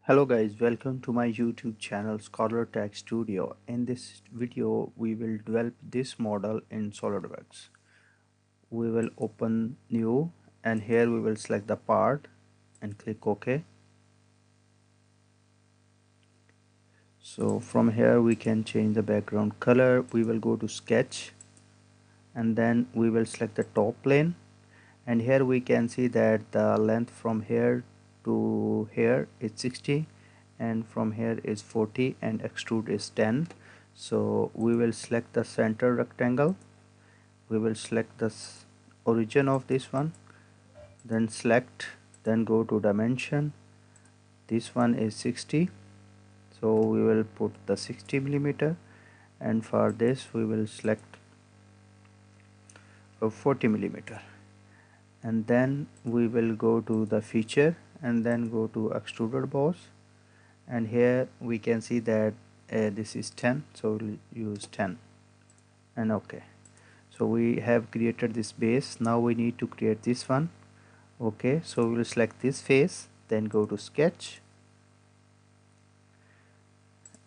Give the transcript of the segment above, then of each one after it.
Hello guys, welcome to my YouTube channel SolidWorks Studio. In this video, we will develop this model in SolidWorks. We will open new and here we will select the part and click OK. So from here we can change the background color. We will go to sketch and then we will select the top plane, and here we can see that the length from here to here is 60 and from here is 40 and extrude is 10. So we will select the center rectangle, we will select the origin of this one, then select, then go to dimension. This one is 60, so we will put the 60 millimeter, and for this we will select a 40 millimeter, and then we will go to the feature and then go to extruded boss, and here we can see that this is 10, so we'll use 10 and OK. So we have created this base. Now we need to create this one. Okay, so we will select this face, then go to sketch,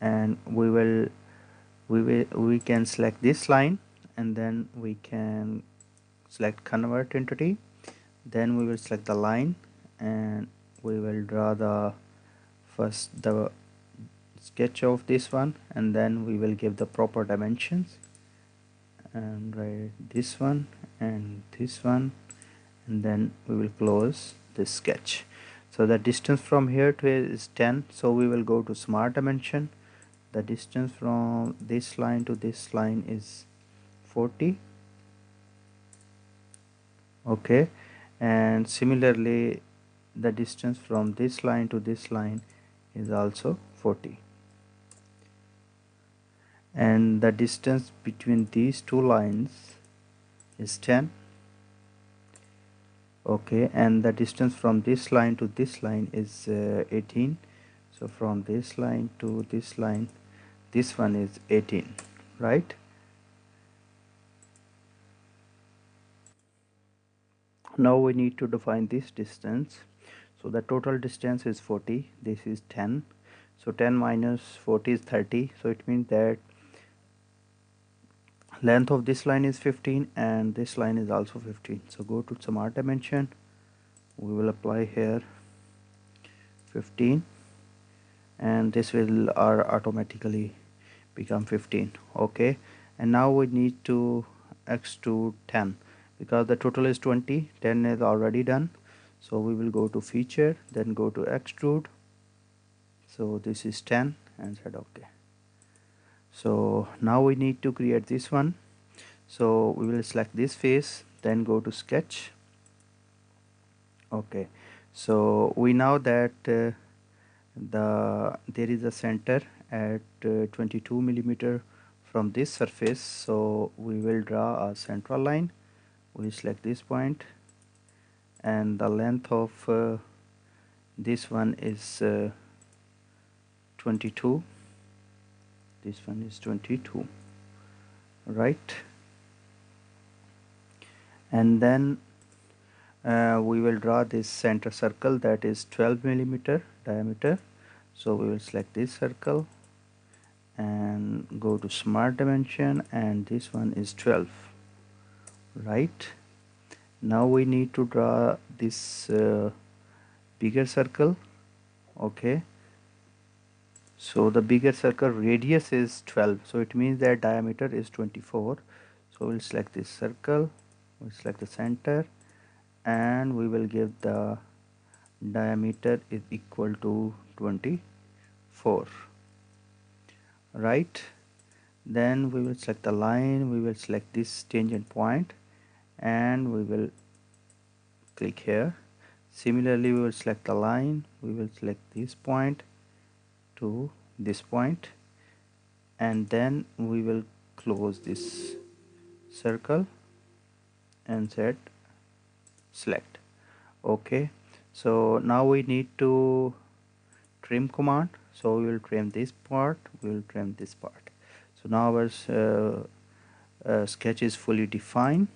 and we can select this line, and then we can select convert entity, then we will select the line and we will draw the first the sketch of this one, and then we will give the proper dimensions and write this one and this one, and then we will close this sketch. So the distance from here to here is 10, so we will go to smart dimension. The distance from this line to this line is 40. Okay, and similarly the distance from this line to this line is also 40, and the distance between these two lines is 10. Okay, and the distance from this line to this line is 18. So from this line to this line, this one is 18, right? Now we need to define this distance. So the total distance is 40, this is 10, so 10 minus 40 is 30, so it means that length of this line is 15 and this line is also 15. So go to smart dimension, we will apply here 15, and this will automatically become 15. Okay, and now we need to extrude 10 because the total is 20, 10 is already done. So we will go to feature, then go to extrude. So this is 10 and said OK. So now we need to create this one. So we will select this face, then go to sketch. Okay, so we know that there is a center at 22 millimeter from this surface, so we will draw a central line. We select this point, and the length of this one is 22. This one is 22, right? And then we will draw this center circle that is 12 millimeter diameter. So we will select this circle and go to smart dimension, and this one is 12, right? Now we need to draw this bigger circle. Okay, so the bigger circle radius is 12, so it means that diameter is 24. So we'll select this circle, we'll select the center, and we will give the diameter is equal to 24, right? Then we will select the line, we will select this tangent point, and we will click here. Similarly, we will select the line, we will select this point to this point, and then we will close this circle and set select. Okay, so now we need to trim command. So we will trim this part, we will trim this part. So now our sketch is fully defined.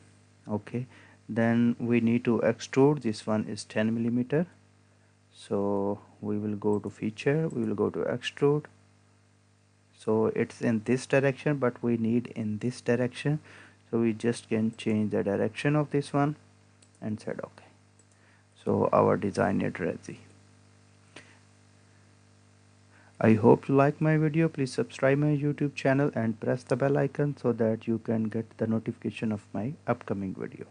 Okay, then we need to extrude. This one is 10 millimeter, So we will go to feature, we will go to extrude. So it's in this direction, but we need in this direction, so we just can change the direction of this one and said okay. So our design is ready. I hope you like my video. Please subscribe my YouTube channel and press the bell icon so that you can get the notification of my upcoming video.